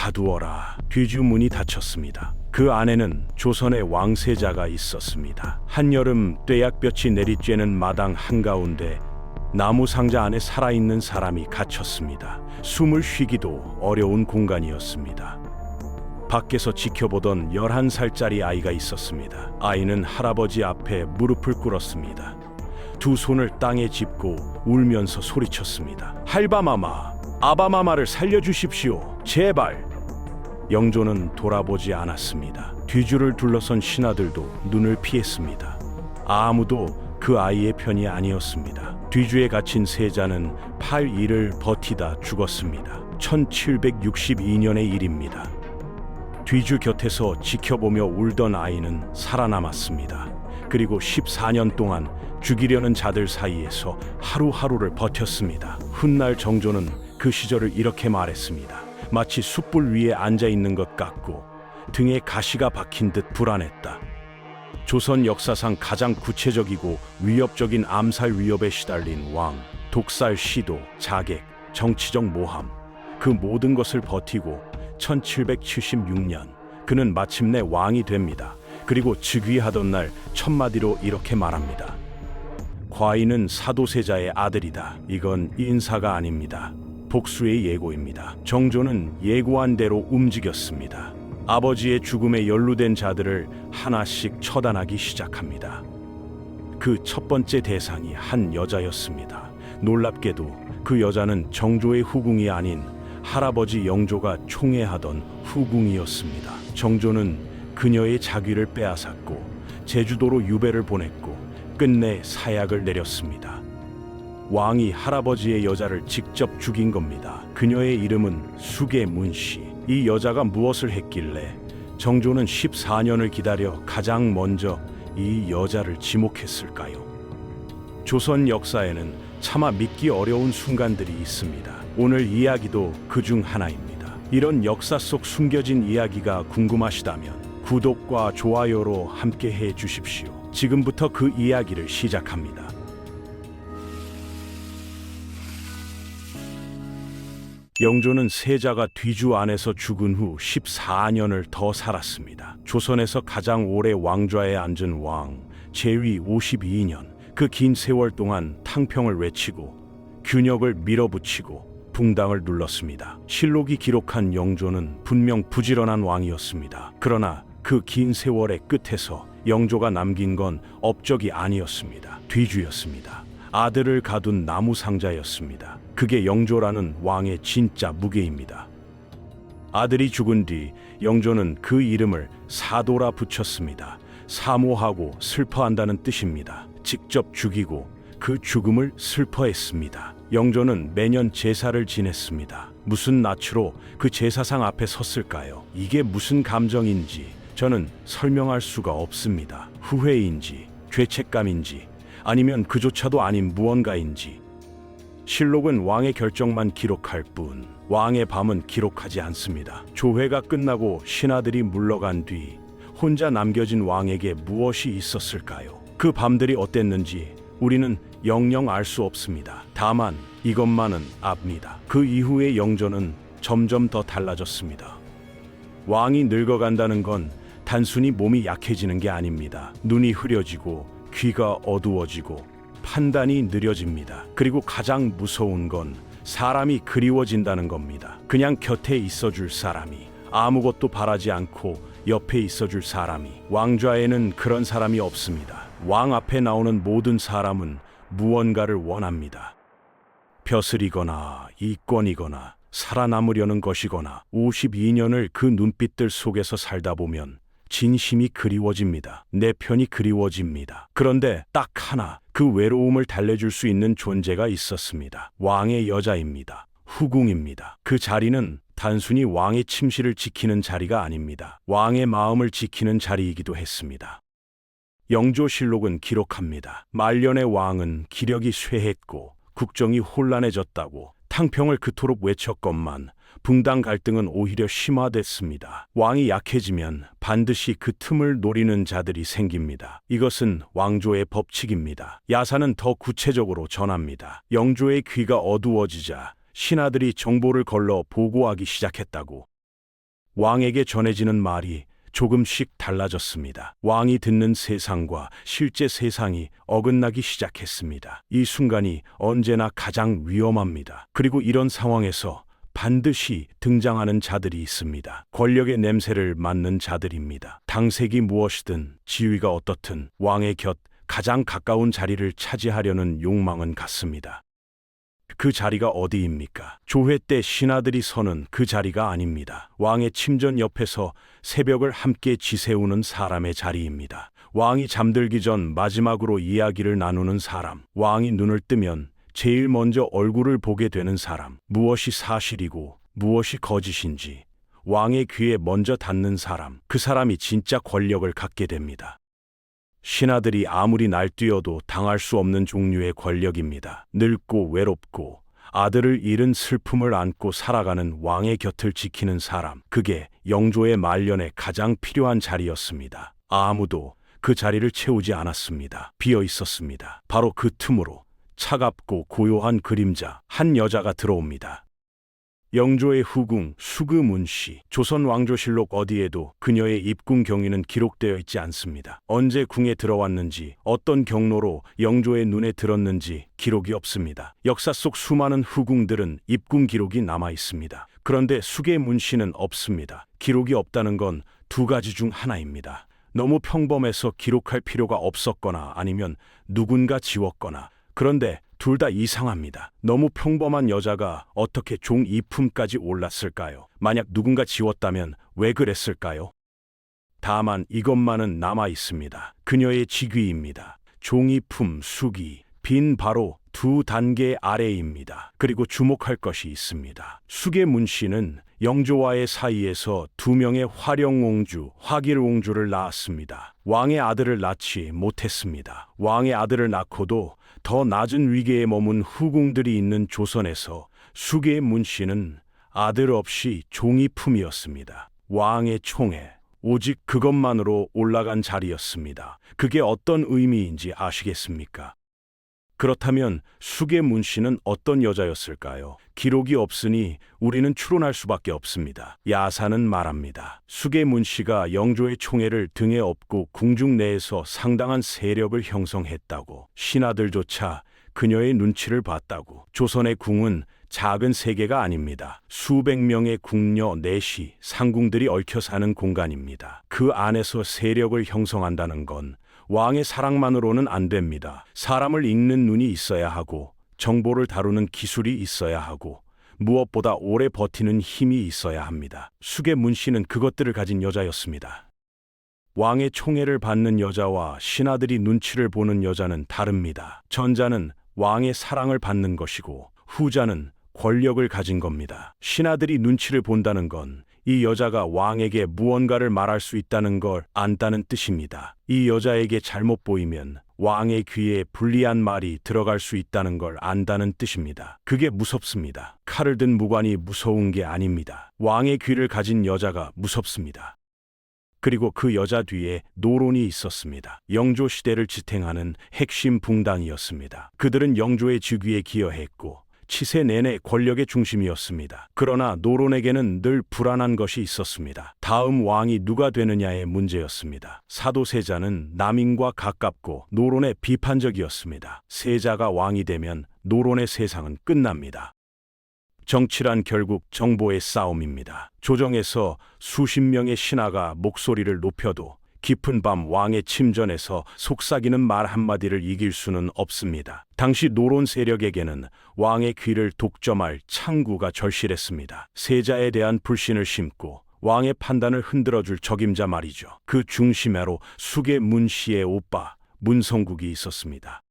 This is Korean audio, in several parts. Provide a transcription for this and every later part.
가두어라. 뒤주 문이 닫혔습니다. 그 안에는 조선의 왕세자가 있었습니다. 한여름 떼약볕이 내리쬐는 마당 한가운데 나무 상자 안에 살아있는 사람이 갇혔습니다. 숨을 쉬기도 어려운 공간이었습니다. 밖에서 지켜보던 11살짜리 아이가 있었습니다. 아이는 할아버지 앞에 무릎을 꿇었습니다. 두 손을 땅에 짚고 울면서 소리쳤습니다. 할바마마, 아바마마를 살려주십시오. 제발. 영조는 돌아보지 않았습니다. 뒤주를 둘러선 신하들도 눈을 피했습니다. 아무도 그 아이의 편이 아니었습니다. 뒤주에 갇힌 세자는 8일을 버티다 죽었습니다. 1762년의 일입니다. 뒤주 곁에서 지켜보며 울던 아이는 살아남았습니다. 그리고 14년 동안 죽이려는 자들 사이에서 하루하루를 버텼습니다. 훗날 정조는 그 시절을 이렇게 말했습니다. 마치 숯불 위에 앉아 있는 것 같고 등에 가시가 박힌 듯 불안했다. 조선 역사상 가장 구체적이고 위협적인 암살 위협에 시달린 왕, 독살 시도, 자객, 정치적 모함, 그 모든 것을 버티고 1776년 그는 마침내 왕이 됩니다. 그리고 즉위하던 날 첫마디로 이렇게 말합니다. 과인은 사도세자의 아들이다. 이건 인사가 아닙니다. 복수의 예고입니다. 정조는 예고한 대로 움직였습니다. 아버지의 죽음에 연루된 자들을 하나씩 처단하기 시작합니다. 그 첫 번째 대상이 한 여자였습니다. 놀랍게도 그 여자는 정조의 후궁이 아닌 할아버지 영조가 총애하던 후궁이었습니다. 정조는 그녀의 자귀를 빼앗았고 제주도로 유배를 보냈고 끝내 사약을 내렸습니다. 왕이 할아버지의 여자를 직접 죽인 겁니다. 그녀의 이름은 수계문씨. 이 여자가 무엇을 했길래 정조는 14년을 기다려 가장 먼저 이 여자를 지목했을까요? 조선 역사에는 차마 믿기 어려운 순간들이 있습니다. 오늘 이야기도 그중 하나입니다. 이런 역사 속 숨겨진 이야기가 궁금하시다면 구독과 좋아요로 함께 해 주십시오. 지금부터 그 이야기를 시작합니다. 영조는 세자가 뒤주 안에서 죽은 후 14년을 더 살았습니다. 조선에서 가장 오래 왕좌에 앉은 왕, 제위 52년, 그 긴 세월 동안 탕평을 외치고 균역을 밀어붙이고 붕당을 눌렀습니다. 실록이 기록한 영조는 분명 부지런한 왕이었습니다. 그러나 그 긴 세월의 끝에서 영조가 남긴 건 업적이 아니었습니다. 뒤주였습니다. 아들을 가둔 나무 상자였습니다. 그게 영조라는 왕의 진짜 무게입니다. 아들이 죽은 뒤 영조는 그 이름을 사도라 붙였습니다. 사모하고 슬퍼한다는 뜻입니다. 직접 죽이고 그 죽음을 슬퍼했습니다. 영조는 매년 제사를 지냈습니다. 무슨 낯으로 그 제사상 앞에 섰을까요? 이게 무슨 감정인지 저는 설명할 수가 없습니다. 후회인지, 죄책감인지, 아니면 그조차도 아닌 무언가인지. 실록은 왕의 결정만 기록할 뿐 왕의 밤은 기록하지 않습니다. 조회가 끝나고 신하들이 물러간 뒤 혼자 남겨진 왕에게 무엇이 있었을까요? 그 밤들이 어땠는지 우리는 영영 알 수 없습니다. 다만 이것만은 압니다. 그 이후의 영조는 점점 더 달라졌습니다. 왕이 늙어간다는 건 단순히 몸이 약해지는 게 아닙니다. 눈이 흐려지고 귀가 어두워지고 판단이 느려집니다. 그리고 가장 무서운 건 사람이 그리워진다는 겁니다. 그냥 곁에 있어줄 사람이, 아무것도 바라지 않고 옆에 있어줄 사람이. 왕좌에는 그런 사람이 없습니다. 왕 앞에 나오는 모든 사람은 무언가를 원합니다. 벼슬이거나 이권이거나 살아남으려는 것이거나 52년을 그 눈빛들 속에서 살다 보면 진심이 그리워집니다. 내 편이 그리워집니다. 그런데 딱 하나 그 외로움을 달래줄 수 있는 존재가 있었습니다. 왕의 여자입니다. 후궁입니다. 그 자리는 단순히 왕의 침실을 지키는 자리가 아닙니다. 왕의 마음을 지키는 자리이기도 했습니다. 영조실록은 기록합니다. 말년의 왕은 기력이 쇠했고 국정이 혼란해졌다고 탕평을 그토록 외쳤건만 붕당 갈등은 오히려 심화됐습니다. 왕이 약해지면 반드시 그 틈을 노리는 자들이 생깁니다. 이것은 왕조의 법칙입니다. 야사는 더 구체적으로 전합니다. 영조의 귀가 어두워지자 신하들이 정보를 걸러 보고하기 시작했다고. 왕에게 전해지는 말이 조금씩 달라졌습니다. 왕이 듣는 세상과 실제 세상이 어긋나기 시작했습니다. 이 순간이 언제나 가장 위험합니다. 그리고 이런 상황에서 반드시 등장하는 자들이 있습니다. 권력의 냄새를 맡는 자들입니다. 당색이 무엇이든 지위가 어떻든 왕의 곁 가장 가까운 자리를 차지하려는 욕망은 같습니다. 그 자리가 어디입니까? 조회 때 신하들이 서는 그 자리가 아닙니다. 왕의 침전 옆에서 새벽을 함께 지새우는 사람의 자리입니다. 왕이 잠들기 전 마지막으로 이야기를 나누는 사람. 왕이 눈을 뜨면 제일 먼저 얼굴을 보게 되는 사람. 무엇이 사실이고 무엇이 거짓인지 왕의 귀에 먼저 닿는 사람. 그 사람이 진짜 권력을 갖게 됩니다. 신하들이 아무리 날뛰어도 당할 수 없는 종류의 권력입니다. 늙고 외롭고 아들을 잃은 슬픔을 안고 살아가는 왕의 곁을 지키는 사람. 그게 영조의 말년에 가장 필요한 자리였습니다. 아무도 그 자리를 채우지 않았습니다. 비어 있었습니다. 바로 그 틈으로 차갑고 고요한 그림자 한 여자가 들어옵니다. 영조의 후궁 수그문씨. 조선 왕조실록 어디에도 그녀의 입궁 경위는 기록되어 있지 않습니다. 언제 궁에 들어왔는지, 어떤 경로로 영조의 눈에 들었는지 기록이 없습니다. 역사 속 수많은 후궁들은 입궁 기록이 남아 있습니다. 그런데 수계문씨는 없습니다. 기록이 없다는 건 두 가지 중 하나입니다. 너무 평범해서 기록할 필요가 없었거나 아니면 누군가 지웠거나. 그런데 둘 다 이상합니다. 너무 평범한 여자가 어떻게 종 이품까지 올랐을까요? 만약 누군가 지웠다면 왜 그랬을까요? 다만 이것만은 남아 있습니다. 그녀의 직위입니다. 종이품 수기, 빈 바로 두 단계 아래입니다. 그리고 주목할 것이 있습니다. 수계문씨는 영조와의 사이에서 두 명의 화령옹주, 화길옹주를 낳았습니다. 왕의 아들을 낳지 못했습니다. 왕의 아들을 낳고도 더 낮은 위계에 머문 후궁들이 있는 조선에서 수계문씨는 아들 없이 종이품이었습니다. 왕의 총에 오직 그것만으로 올라간 자리였습니다. 그게 어떤 의미인지 아시겠습니까? 그렇다면 수계문씨는 어떤 여자였을까요? 기록이 없으니 우리는 추론할 수밖에 없습니다. 야사는 말합니다. 수계문씨가 영조의 총애를 등에 업고 궁중 내에서 상당한 세력을 형성했다고. 신하들조차 그녀의 눈치를 봤다고. 조선의 궁은 작은 세계가 아닙니다. 수백 명의 궁녀, 내시, 상궁들이 얽혀 사는 공간입니다. 그 안에서 세력을 형성한다는 건 왕의 사랑만으로는 안 됩니다. 사람을 읽는 눈이 있어야 하고, 정보를 다루는 기술이 있어야 하고, 무엇보다 오래 버티는 힘이 있어야 합니다. 수계문씨는 그것들을 가진 여자였습니다. 왕의 총애를 받는 여자와 신하들이 눈치를 보는 여자는 다릅니다. 전자는 왕의 사랑을 받는 것이고, 후자는 권력을 가진 겁니다. 신하들이 눈치를 본다는 건 이 여자가 왕에게 무언가를 말할 수 있다는 걸 안다는 뜻입니다. 이 여자에게 잘못 보이면 왕의 귀에 불리한 말이 들어갈 수 있다는 걸 안다는 뜻입니다. 그게 무섭습니다. 칼을 든 무관이 무서운 게 아닙니다. 왕의 귀를 가진 여자가 무섭습니다. 그리고 그 여자 뒤에 노론이 있었습니다. 영조 시대를 지탱하는 핵심 붕당이었습니다. 그들은 영조의 즉위에 기여했고 치세 내내 권력의 중심이었습니다. 그러나 노론에게는 늘 불안한 것이 있었습니다. 다음 왕이 누가 되느냐의 문제였습니다. 사도세자는 남인과 가깝고 노론에 비판적이었습니다. 세자가 왕이 되면 노론의 세상은 끝납니다. 정치란 결국 정보의 싸움입니다. 조정에서 수십 명의 신하가 목소리를 높여도 깊은 밤 왕의 침전에서 속삭이는 말 한마디를 이길 수는 없습니다. 당시 노론 세력에게는 왕의 귀를 독점할 창구가 절실했습니다. 세자에 대한 불신을 심고 왕의 판단을 흔들어줄 적임자 말이죠. 그 중심에로 수계문씨의 오빠 문성국이 있었습니다.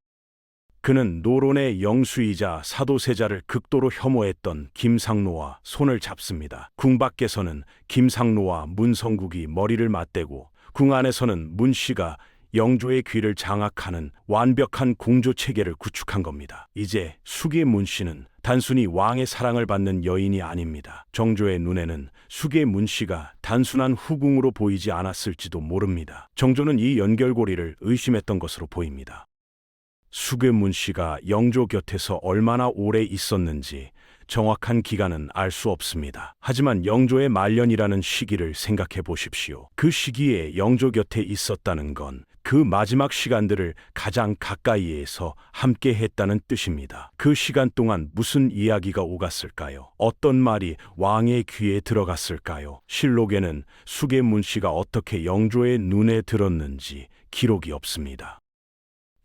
그는 노론의 영수이자 사도세자를 극도로 혐오했던 김상노와 손을 잡습니다. 궁 밖에서는 김상노와 문성국이 머리를 맞대고 궁 안에서는 문씨가 영조의 귀를 장악하는 완벽한 공조 체계를 구축한 겁니다. 이제 수계문씨는 단순히 왕의 사랑을 받는 여인이 아닙니다. 정조의 눈에는 수계문씨가 단순한 후궁으로 보이지 않았을지도 모릅니다. 정조는 이 연결고리를 의심했던 것으로 보입니다. 수계문씨가 영조 곁에서 얼마나 오래 있었는지 정확한 기간은 알 수 없습니다. 하지만 영조의 말년이라는 시기를 생각해 보십시오. 그 시기에 영조 곁에 있었다는 건 그 마지막 시간들을 가장 가까이에서 함께 했다는 뜻입니다. 그 시간 동안 무슨 이야기가 오갔을까요? 어떤 말이 왕의 귀에 들어갔을까요? 실록에는 수계문 씨가 어떻게 영조의 눈에 들었는지 기록이 없습니다.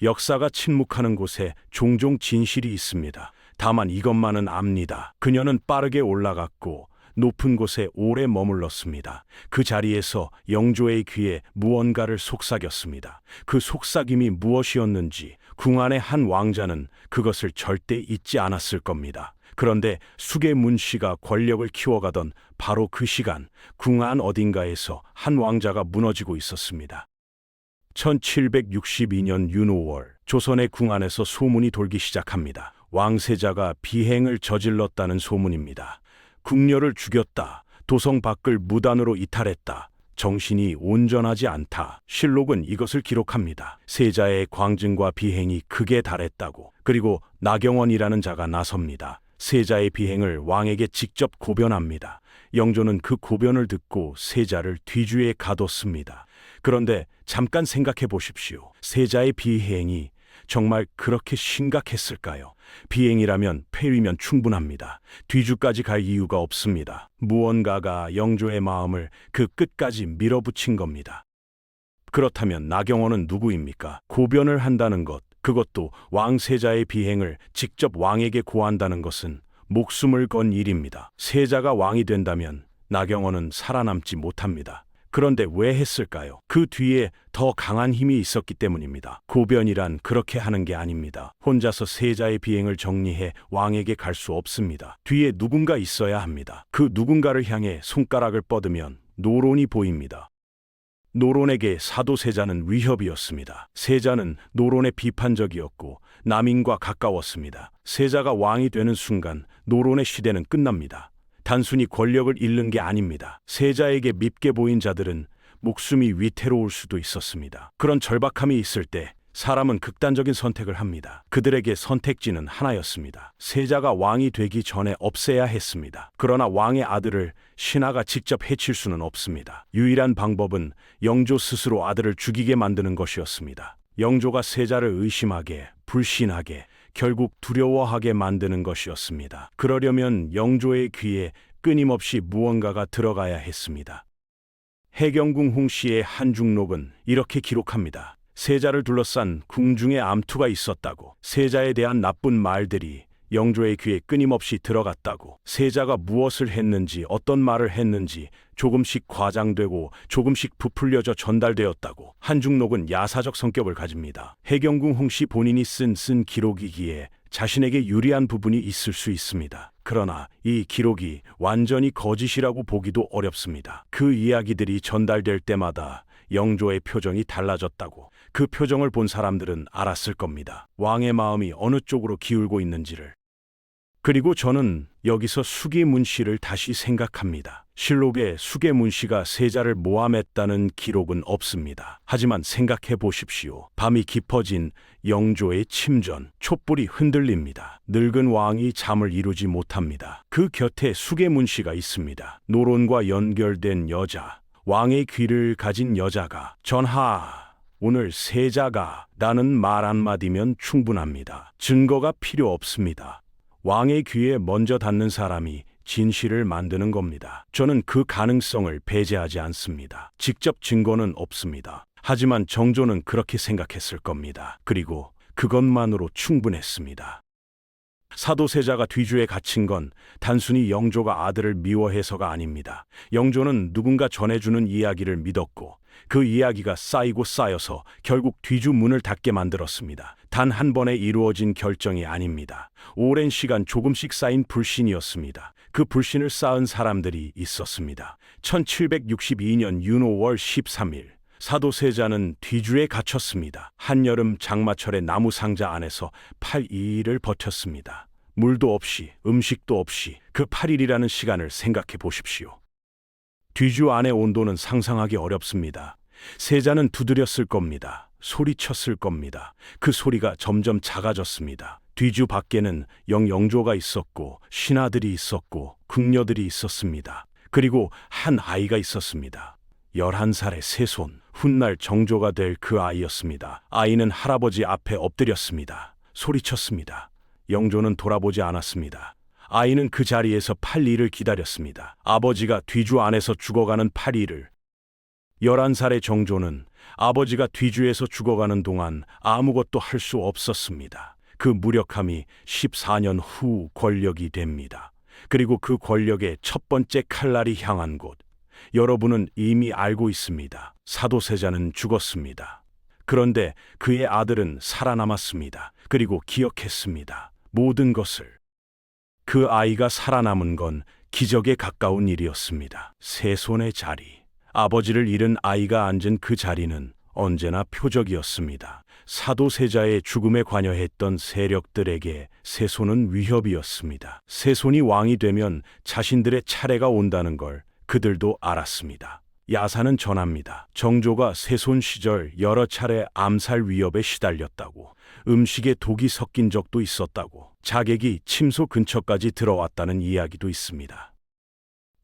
역사가 침묵하는 곳에 종종 진실이 있습니다. 다만 이것만은 압니다. 그녀는 빠르게 올라갔고 높은 곳에 오래 머물렀습니다. 그 자리에서 영조의 귀에 무언가를 속삭였습니다. 그 속삭임이 무엇이었는지 궁 안의 한 왕자는 그것을 절대 잊지 않았을 겁니다. 그런데 수계문 씨가 권력을 키워가던 바로 그 시간, 궁 안 어딘가에서 한 왕자가 무너지고 있었습니다. 1762년 윤 5월, 조선의 궁 안에서 소문이 돌기 시작합니다. 왕세자가 비행을 저질렀다는 소문입니다. 궁녀를 죽였다. 도성 밖을 무단으로 이탈했다. 정신이 온전하지 않다. 실록은 이것을 기록합니다. 세자의 광증과 비행이 극에 달했다고. 그리고 나경원이라는 자가 나섭니다. 세자의 비행을 왕에게 직접 고변합니다. 영조는 그 고변을 듣고 세자를 뒤주에 가뒀습니다. 그런데 잠깐 생각해 보십시오. 세자의 비행이 정말 그렇게 심각했을까요? 비행이라면 폐위면 충분합니다. 뒤주까지 갈 이유가 없습니다. 무언가가 영조의 마음을 그 끝까지 밀어붙인 겁니다. 그렇다면 나경원은 누구입니까? 고변을 한다는 것, 그것도 왕세자의 비행을 직접 왕에게 고한다는 것은 목숨을 건 일입니다. 세자가 왕이 된다면 나경원은 살아남지 못합니다. 그런데 왜 했을까요? 그 뒤에 더 강한 힘이 있었기 때문입니다. 고변이란 그렇게 하는 게 아닙니다. 혼자서 세자의 비행을 정리해 왕에게 갈 수 없습니다. 뒤에 누군가 있어야 합니다. 그 누군가를 향해 손가락을 뻗으면 노론이 보입니다. 노론에게 사도세자는 위협이었습니다. 세자는 노론에 비판적이었고 남인과 가까웠습니다. 세자가 왕이 되는 순간 노론의 시대는 끝납니다. 단순히 권력을 잃는 게 아닙니다. 세자에게 밉게 보인 자들은 목숨이 위태로울 수도 있었습니다. 그런 절박함이 있을 때 사람은 극단적인 선택을 합니다. 그들에게 선택지는 하나였습니다. 세자가 왕이 되기 전에 없애야 했습니다. 그러나 왕의 아들을 신하가 직접 해칠 수는 없습니다. 유일한 방법은 영조 스스로 아들을 죽이게 만드는 것이었습니다. 영조가 세자를 의심하게, 불신하게, 결국 두려워하게 만드는 것이었습니다. 그러려면 영조의 귀에 끊임없이 무언가가 들어가야 했습니다. 해경궁 홍씨의 한중록은 이렇게 기록합니다. 세자를 둘러싼 궁중에 암투가 있었다고. 세자에 대한 나쁜 말들이 영조의 귀에 끊임없이 들어갔다고. 세자가 무엇을 했는지, 어떤 말을 했는지 조금씩 과장되고 조금씩 부풀려져 전달되었다고. 한중록은 야사적 성격을 가집니다. 해경궁 홍씨 본인이 쓴 기록이기에 자신에게 유리한 부분이 있을 수 있습니다. 그러나 이 기록이 완전히 거짓이라고 보기도 어렵습니다. 그 이야기들이 전달될 때마다 영조의 표정이 달라졌다고. 그 표정을 본 사람들은 알았을 겁니다. 왕의 마음이 어느 쪽으로 기울고 있는지를. 그리고 저는 여기서 수계문 씨를 다시 생각합니다. 실록에 수계문 씨가 세자를 모함했다는 기록은 없습니다. 하지만 생각해 보십시오. 밤이 깊어진 영조의 침전, 촛불이 흔들립니다. 늙은 왕이 잠을 이루지 못합니다. 그 곁에 수계문 씨가 있습니다. 노론과 연결된 여자, 왕의 귀를 가진 여자가 전하, 오늘 세자가 라는 말 한마디면 충분합니다. 증거가 필요 없습니다. 왕의 귀에 먼저 닿는 사람이 진실을 만드는 겁니다. 저는 그 가능성을 배제하지 않습니다. 직접 증거는 없습니다. 하지만 정조는 그렇게 생각했을 겁니다. 그리고 그것만으로 충분했습니다. 사도세자가 뒤주에 갇힌 건 단순히 영조가 아들을 미워해서가 아닙니다. 영조는 누군가 전해주는 이야기를 믿었고 그 이야기가 쌓이고 쌓여서 결국 뒤주 문을 닫게 만들었습니다. 단 한 번에 이루어진 결정이 아닙니다. 오랜 시간 조금씩 쌓인 불신이었습니다. 그 불신을 쌓은 사람들이 있었습니다. 1762년 윤 5월 13일 사도세자는 뒤주에 갇혔습니다. 한여름 장마철의 나무 상자 안에서 8일을 버텼습니다. 물도 없이 음식도 없이 그 8일이라는 시간을 생각해 보십시오. 뒤주 안의 온도는 상상하기 어렵습니다. 세자는 두드렸을 겁니다. 소리쳤을 겁니다. 그 소리가 점점 작아졌습니다. 뒤주 밖에는 영조가 있었고 신하들이 있었고 궁녀들이 있었습니다. 그리고 한 아이가 있었습니다. 11살의 새손, 훗날 정조가 될 그 아이였습니다. 아이는 할아버지 앞에 엎드렸습니다. 소리쳤습니다. 영조는 돌아보지 않았습니다. 아이는 그 자리에서 8일을 기다렸습니다. 아버지가 뒤주 안에서 죽어가는 8일을. 11살의 정조는 아버지가 뒤주에서 죽어가는 동안 아무것도 할 수 없었습니다. 그 무력함이 14년 후 권력이 됩니다. 그리고 그 권력의 첫 번째 칼날이 향한 곳, 여러분은 이미 알고 있습니다. 사도세자는 죽었습니다. 그런데 그의 아들은 살아남았습니다. 그리고 기억했습니다. 모든 것을. 그 아이가 살아남은 건 기적에 가까운 일이었습니다. 새손의 자리. 아버지를 잃은 아이가 앉은 그 자리는 언제나 표적이었습니다. 사도세자의 죽음에 관여했던 세력들에게 새손은 위협이었습니다. 새손이 왕이 되면 자신들의 차례가 온다는 걸 그들도 알았습니다. 야사는 전합니다. 정조가 새손 시절 여러 차례 암살 위협에 시달렸다고, 음식에 독이 섞인 적도 있었다고, 자객이 침소 근처까지 들어왔다는 이야기도 있습니다.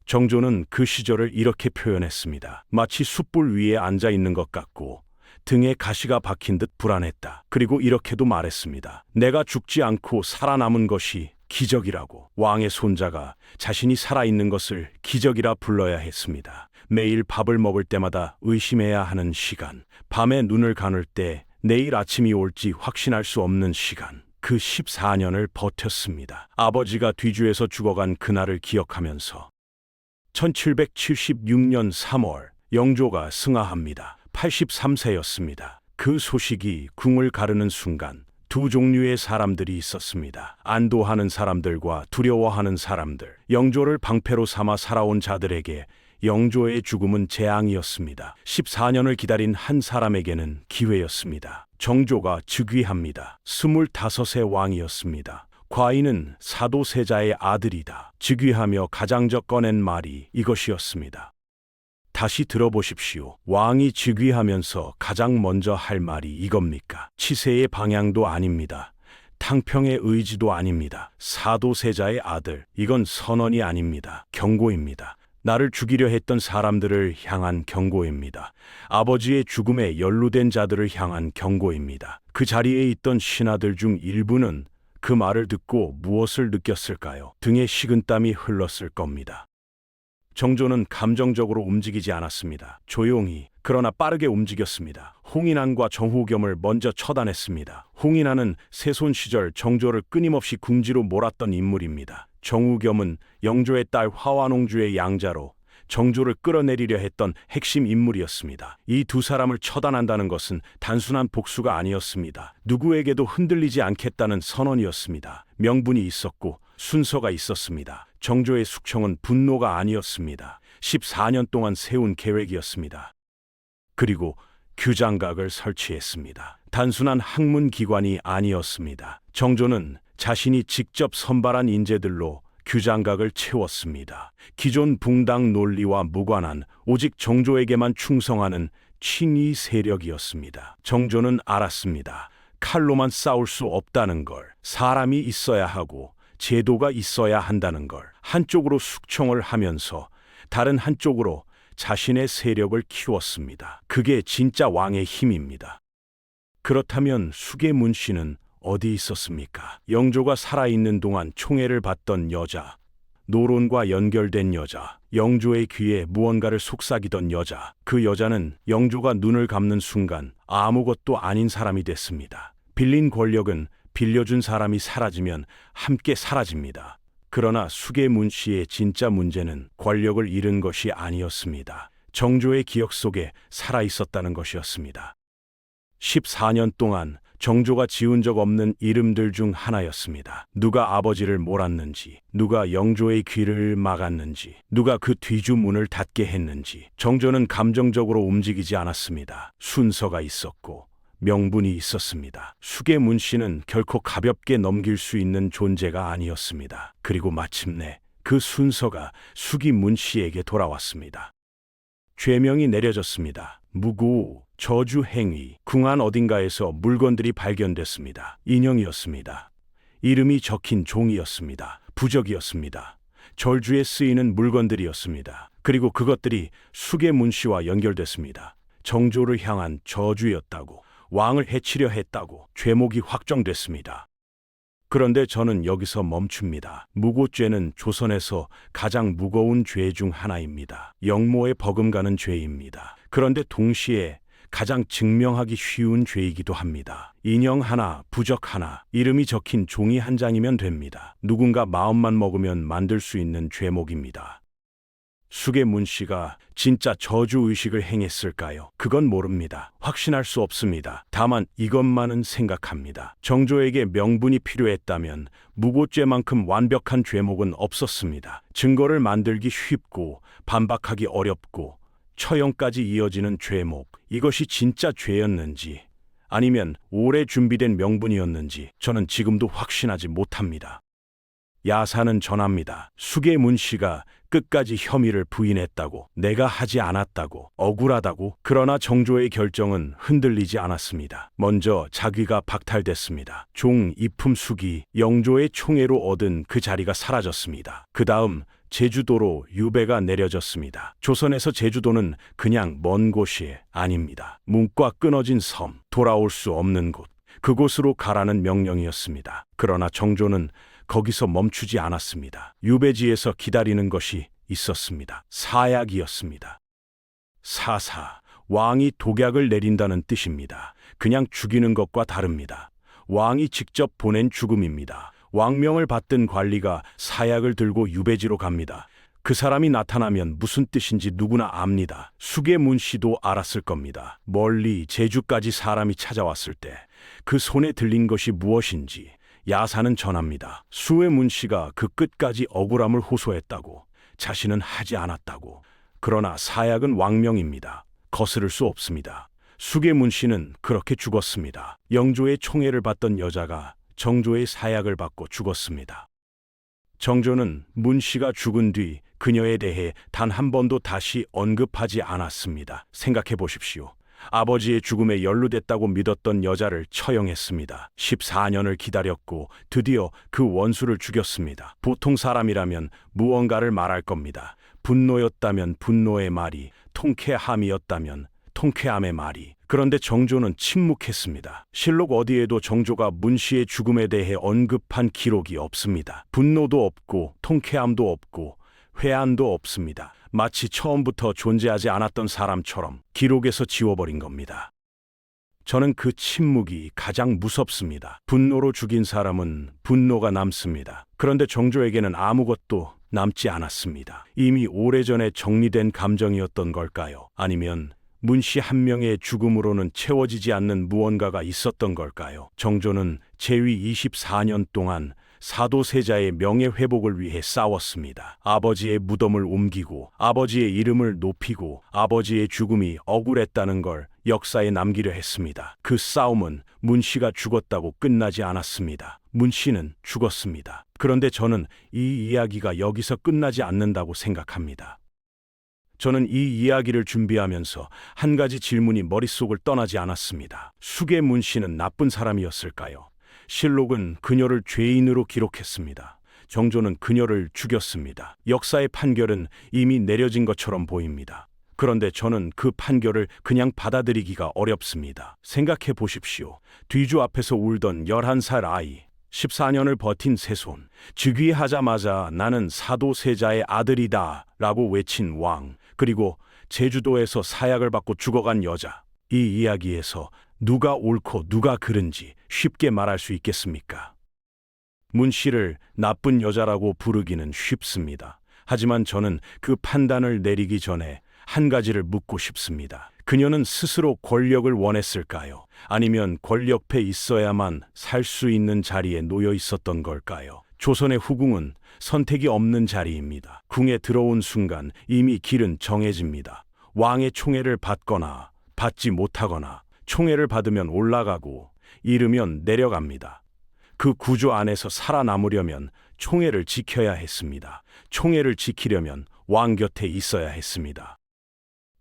정조는 그 시절을 이렇게 표현했습니다. 마치 숯불 위에 앉아 있는 것 같고 등에 가시가 박힌 듯 불안했다. 그리고 이렇게도 말했습니다. 내가 죽지 않고 살아남은 것이 기적이라고. 왕의 손자가 자신이 살아있는 것을 기적이라 불러야 했습니다. 매일 밥을 먹을 때마다 의심해야 하는 시간, 밤에 눈을 감을 때 내일 아침이 올지 확신할 수 없는 시간, 그 14년을 버텼습니다. 아버지가 뒤주에서 죽어간 그날을 기억하면서 1776년 3월 영조가 승하합니다. 83세였습니다. 그 소식이 궁을 가르는 순간 두 종류의 사람들이 있었습니다. 안도하는 사람들과 두려워하는 사람들. 영조를 방패로 삼아 살아온 자들에게 영조의 죽음은 재앙이었습니다. 14년을 기다린 한 사람에게는 기회였습니다. 정조가 즉위합니다. 25세 왕이었습니다. 과인은 사도세자의 아들이다. 즉위하며 가장 먼저 꺼낸 말이 이것이었습니다. 다시 들어보십시오. 왕이 즉위하면서 가장 먼저 할 말이 이겁니까? 치세의 방향도 아닙니다. 탕평의 의지도 아닙니다. 사도세자의 아들, 이건 선언이 아닙니다. 경고입니다. 나를 죽이려 했던 사람들을 향한 경고입니다. 아버지의 죽음에 연루된 자들을 향한 경고입니다. 그 자리에 있던 신하들 중 일부는 그 말을 듣고 무엇을 느꼈을까요? 등에 식은땀이 흘렀을 겁니다. 정조는 감정적으로 움직이지 않았습니다. 조용히, 그러나 빠르게 움직였습니다. 홍인환과 정후겸을 먼저 처단했습니다. 홍인환은 새손 시절 정조를 끊임없이 궁지로 몰았던 인물입니다. 정후겸은 영조의 딸 화완옹주의 양자로 정조를 끌어내리려 했던 핵심 인물이었습니다. 이 두 사람을 처단한다는 것은 단순한 복수가 아니었습니다. 누구에게도 흔들리지 않겠다는 선언이었습니다. 명분이 있었고 순서가 있었습니다. 정조의 숙청은 분노가 아니었습니다. 14년 동안 세운 계획이었습니다. 그리고 규장각을 설치했습니다. 단순한 학문기관이 아니었습니다. 정조는 자신이 직접 선발한 인재들로 규장각을 채웠습니다. 기존 붕당 논리와 무관한 오직 정조에게만 충성하는 친위 세력이었습니다. 정조는 알았습니다. 칼로만 싸울 수 없다는 걸, 사람이 있어야 하고 제도가 있어야 한다는 걸. 한쪽으로 숙청을 하면서 다른 한쪽으로 자신의 세력을 키웠습니다. 그게 진짜 왕의 힘입니다. 그렇다면 수계문 씨는 어디 있었습니까? 영조가 살아있는 동안 총애를 받던 여자, 노론과 연결된 여자, 영조의 귀에 무언가를 속삭이던 여자. 그 여자는 영조가 눈을 감는 순간 아무것도 아닌 사람이 됐습니다. 빌린 권력은 빌려준 사람이 사라지면 함께 사라집니다. 그러나 수계문 씨의 진짜 문제는 권력을 잃은 것이 아니었습니다. 정조의 기억 속에 살아있었다는 것이었습니다. 14년 동안 정조가 지운 적 없는 이름들 중 하나였습니다. 누가 아버지를 몰았는지, 누가 영조의 귀를 막았는지, 누가 그 뒤주 문을 닫게 했는지. 정조는 감정적으로 움직이지 않았습니다. 순서가 있었고 명분이 있었습니다. 수계문 씨는 결코 가볍게 넘길 수 있는 존재가 아니었습니다. 그리고 마침내 그 순서가 수기문 씨에게 돌아왔습니다. 죄명이 내려졌습니다. 무고, 저주 행위, 궁안 어딘가에서 물건들이 발견됐습니다. 인형이었습니다. 이름이 적힌 종이었습니다. 부적이었습니다. 절주에 쓰이는 물건들이었습니다. 그리고 그것들이 수계 문씨와 연결됐습니다. 정조를 향한 저주였다고, 왕을 해치려 했다고 죄목이 확정됐습니다. 그런데 저는 여기서 멈춥니다. 무고죄는 조선에서 가장 무거운 죄 중 하나입니다. 영모에 버금가는 죄입니다. 그런데 동시에 가장 증명하기 쉬운 죄이기도 합니다. 인형 하나, 부적 하나, 이름이 적힌 종이 한 장이면 됩니다. 누군가 마음만 먹으면 만들 수 있는 죄목입니다. 수계 문씨가 진짜 저주의식을 행했을까요? 그건 모릅니다. 확신할 수 없습니다. 다만 이것만은 생각합니다. 정조에게 명분이 필요했다면 무고죄만큼 완벽한 죄목은 없었습니다. 증거를 만들기 쉽고 반박하기 어렵고 처형까지 이어지는 죄목, 이것이 진짜 죄였는지 아니면 오래 준비된 명분이었는지 저는 지금도 확신하지 못합니다. 야사는 전합니다. 수계 문씨가 끝까지 혐의를 부인했다고, 내가 하지 않았다고, 억울하다고. 그러나 정조의 결정은 흔들리지 않았습니다. 먼저 자귀가 박탈됐습니다. 종 이품숙이 영조의 총애로 얻은 그 자리가 사라졌습니다. 그 다음 제주도로 유배가 내려졌습니다. 조선에서 제주도는 그냥 먼 곳이 아닙니다. 문과 끊어진 섬, 돌아올 수 없는 곳, 그곳으로 가라는 명령이었습니다. 그러나 정조는 거기서 멈추지 않았습니다. 유배지에서 기다리는 것이 있었습니다. 사약이었습니다. 사사, 왕이 독약을 내린다는 뜻입니다. 그냥 죽이는 것과 다릅니다. 왕이 직접 보낸 죽음입니다. 왕명을 받든 관리가 사약을 들고 유배지로 갑니다. 그 사람이 나타나면 무슨 뜻인지 누구나 압니다. 수계 문씨도 알았을 겁니다. 멀리 제주까지 사람이 찾아왔을 때 그 손에 들린 것이 무엇인지 야사는 전합니다. 수계 문씨가 그 끝까지 억울함을 호소했다고, 자신은 하지 않았다고. 그러나 사약은 왕명입니다. 거스를 수 없습니다. 수계 문씨는 그렇게 죽었습니다. 영조의 총애를 받던 여자가 정조의 사약을 받고 죽었습니다. 정조는 문씨가 죽은 뒤 그녀에 대해 단 한 번도 다시 언급하지 않았습니다. 생각해 보십시오. 아버지의 죽음에 연루됐다고 믿었던 여자를 처형했습니다. 14년을 기다렸고 드디어 그 원수를 죽였습니다. 보통 사람이라면 무언가를 말할 겁니다. 분노였다면 분노의 말이, 통쾌함이었다면 통쾌함의 말이. 그런데 정조는 침묵했습니다. 실록 어디에도 정조가 문씨의 죽음에 대해 언급한 기록이 없습니다. 분노도 없고 통쾌함도 없고 회한도 없습니다. 마치 처음부터 존재하지 않았던 사람처럼 기록에서 지워버린 겁니다. 저는 그 침묵이 가장 무섭습니다. 분노로 죽인 사람은 분노가 남습니다. 그런데 정조에게는 아무것도 남지 않았습니다. 이미 오래전에 정리된 감정이었던 걸까요? 아니면 문씨 한 명의 죽음으로는 채워지지 않는 무언가가 있었던 걸까요? 정조는 재위 24년 동안 사도세자의 명예회복을 위해 싸웠습니다. 아버지의 무덤을 옮기고 아버지의 이름을 높이고 아버지의 죽음이 억울했다는 걸 역사에 남기려 했습니다. 그 싸움은 문씨가 죽었다고 끝나지 않았습니다. 문씨는 죽었습니다. 그런데 저는 이 이야기가 여기서 끝나지 않는다고 생각합니다. 저는 이 이야기를 준비하면서 한 가지 질문이 머릿속을 떠나지 않았습니다. 수계 문씨는 나쁜 사람이었을까요? 실록은 그녀를 죄인으로 기록했습니다. 정조는 그녀를 죽였습니다. 역사의 판결은 이미 내려진 것처럼 보입니다. 그런데 저는 그 판결을 그냥 받아들이기가 어렵습니다. 생각해 보십시오. 뒤주 앞에서 울던 11살 아이, 14년을 버틴 새손, 즉위하자마자 나는 사도세자의 아들이다 라고 외친 왕, 그리고 제주도에서 사약을 받고 죽어간 여자. 이 이야기에서 누가 옳고 누가 그른지 쉽게 말할 수 있겠습니까? 문씨를 나쁜 여자라고 부르기는 쉽습니다. 하지만 저는 그 판단을 내리기 전에 한 가지를 묻고 싶습니다. 그녀는 스스로 권력을 원했을까요? 아니면 권력패 있어야만 살 수 있는 자리에 놓여 있었던 걸까요? 조선의 후궁은 선택이 없는 자리입니다. 궁에 들어온 순간 이미 길은 정해집니다. 왕의 총애를 받거나 받지 못하거나, 총애를 받으면 올라가고 잃으면 내려갑니다. 그 구조 안에서 살아남으려면 총애를 지켜야 했습니다. 총애를 지키려면 왕 곁에 있어야 했습니다.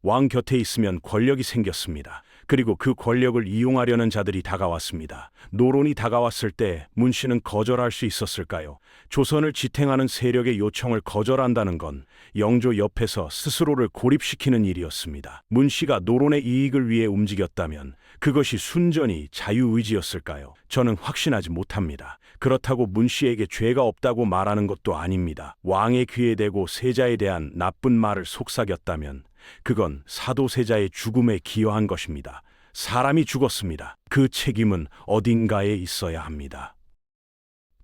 왕 곁에 있으면 권력이 생겼습니다. 그리고 그 권력을 이용하려는 자들이 다가왔습니다. 노론이 다가왔을 때 문 씨는 거절할 수 있었을까요? 조선을 지탱하는 세력의 요청을 거절한다는 건 영조 옆에서 스스로를 고립시키는 일이었습니다. 문 씨가 노론의 이익을 위해 움직였다면 그것이 순전히 자유의지였을까요? 저는 확신하지 못합니다. 그렇다고 문 씨에게 죄가 없다고 말하는 것도 아닙니다. 왕의 귀에 대고 세자에 대한 나쁜 말을 속삭였다면 그건 사도세자의 죽음에 기여한 것입니다. 사람이 죽었습니다. 그 책임은 어딘가에 있어야 합니다.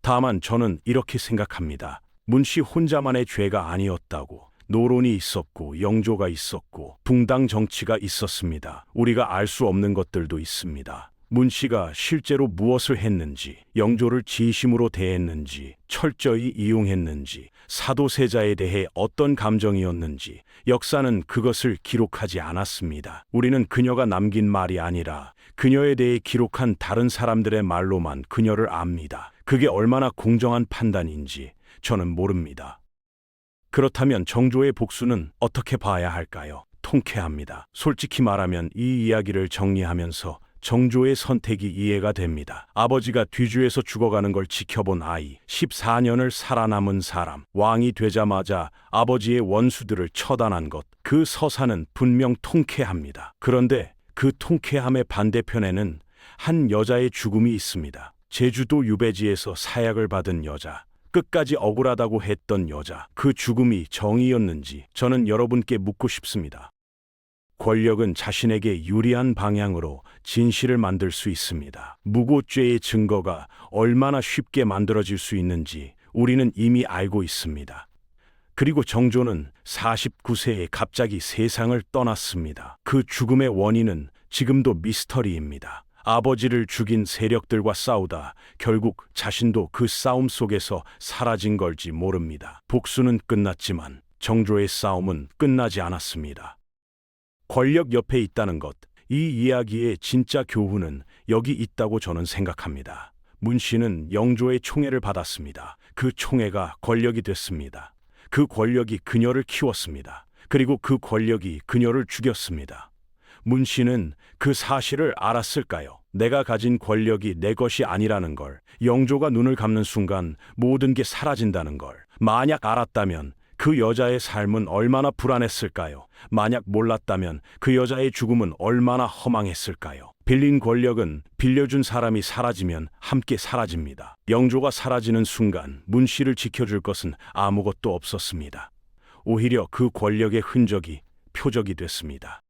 다만 저는 이렇게 생각합니다. 문 씨 혼자만의 죄가 아니었다고. 노론이 있었고 영조가 있었고 붕당 정치가 있었습니다. 우리가 알 수 없는 것들도 있습니다. 문 씨가 실제로 무엇을 했는지, 영조를 진심으로 대했는지, 철저히 이용했는지, 사도세자에 대해 어떤 감정이었는지 역사는 그것을 기록하지 않았습니다. 우리는 그녀가 남긴 말이 아니라 그녀에 대해 기록한 다른 사람들의 말로만 그녀를 압니다. 그게 얼마나 공정한 판단인지 저는 모릅니다. 그렇다면 정조의 복수는 어떻게 봐야 할까요? 통쾌합니다. 솔직히 말하면 이 이야기를 정리하면서 정조의 선택이 이해가 됩니다. 아버지가 뒤주에서 죽어가는 걸 지켜본 아이, 14년을 살아남은 사람, 왕이 되자마자 아버지의 원수들을 처단한 것, 그 서사는 분명 통쾌합니다. 그런데 그 통쾌함의 반대편에는 한 여자의 죽음이 있습니다. 제주도 유배지에서 사약을 받은 여자, 끝까지 억울하다고 했던 여자, 그 죽음이 정의였는지 저는 여러분께 묻고 싶습니다. 권력은 자신에게 유리한 방향으로 진실을 만들 수 있습니다. 무고죄의 증거가 얼마나 쉽게 만들어질 수 있는지 우리는 이미 알고 있습니다. 그리고 정조는 49세에 갑자기 세상을 떠났습니다. 그 죽음의 원인은 지금도 미스터리입니다. 아버지를 죽인 세력들과 싸우다 결국 자신도 그 싸움 속에서 사라진 걸지 모릅니다. 복수는 끝났지만 정조의 싸움은 끝나지 않았습니다. 권력 옆에 있다는 것, 이 이야기의 진짜 교훈은 여기 있다고 저는 생각합니다. 문 씨는 영조의 총애를 받았습니다. 그 총애가 권력이 됐습니다. 그 권력이 그녀를 키웠습니다. 그리고 그 권력이 그녀를 죽였습니다. 문 씨는 그 사실을 알았을까요? 내가 가진 권력이 내 것이 아니라는 걸, 영조가 눈을 감는 순간 모든 게 사라진다는 걸 만약 알았다면 그 여자의 삶은 얼마나 불안했을까요? 만약 몰랐다면 그 여자의 죽음은 얼마나 허망했을까요? 빌린 권력은 빌려준 사람이 사라지면 함께 사라집니다. 영조가 사라지는 순간 문 씨를 지켜줄 것은 아무것도 없었습니다. 오히려 그 권력의 흔적이 표적이 됐습니다.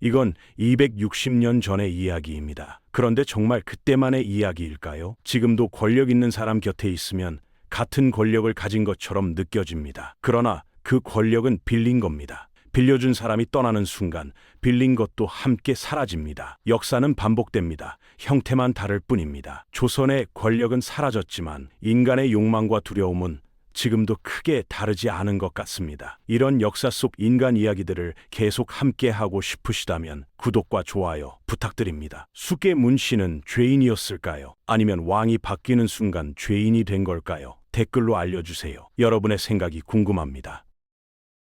이건 260년 전의 이야기입니다. 그런데 정말 그때만의 이야기일까요? 지금도 권력 있는 사람 곁에 있으면 같은 권력을 가진 것처럼 느껴집니다. 그러나 그 권력은 빌린 겁니다. 빌려준 사람이 떠나는 순간 빌린 것도 함께 사라집니다. 역사는 반복됩니다. 형태만 다를 뿐입니다. 조선의 권력은 사라졌지만 인간의 욕망과 두려움은 지금도 크게 다르지 않은 것 같습니다. 이런 역사 속 인간 이야기들을 계속 함께하고 싶으시다면 구독과 좋아요 부탁드립니다. 숙의 문 씨는 죄인이었을까요? 아니면 왕이 바뀌는 순간 죄인이 된 걸까요? 댓글로 알려주세요. 여러분의 생각이 궁금합니다.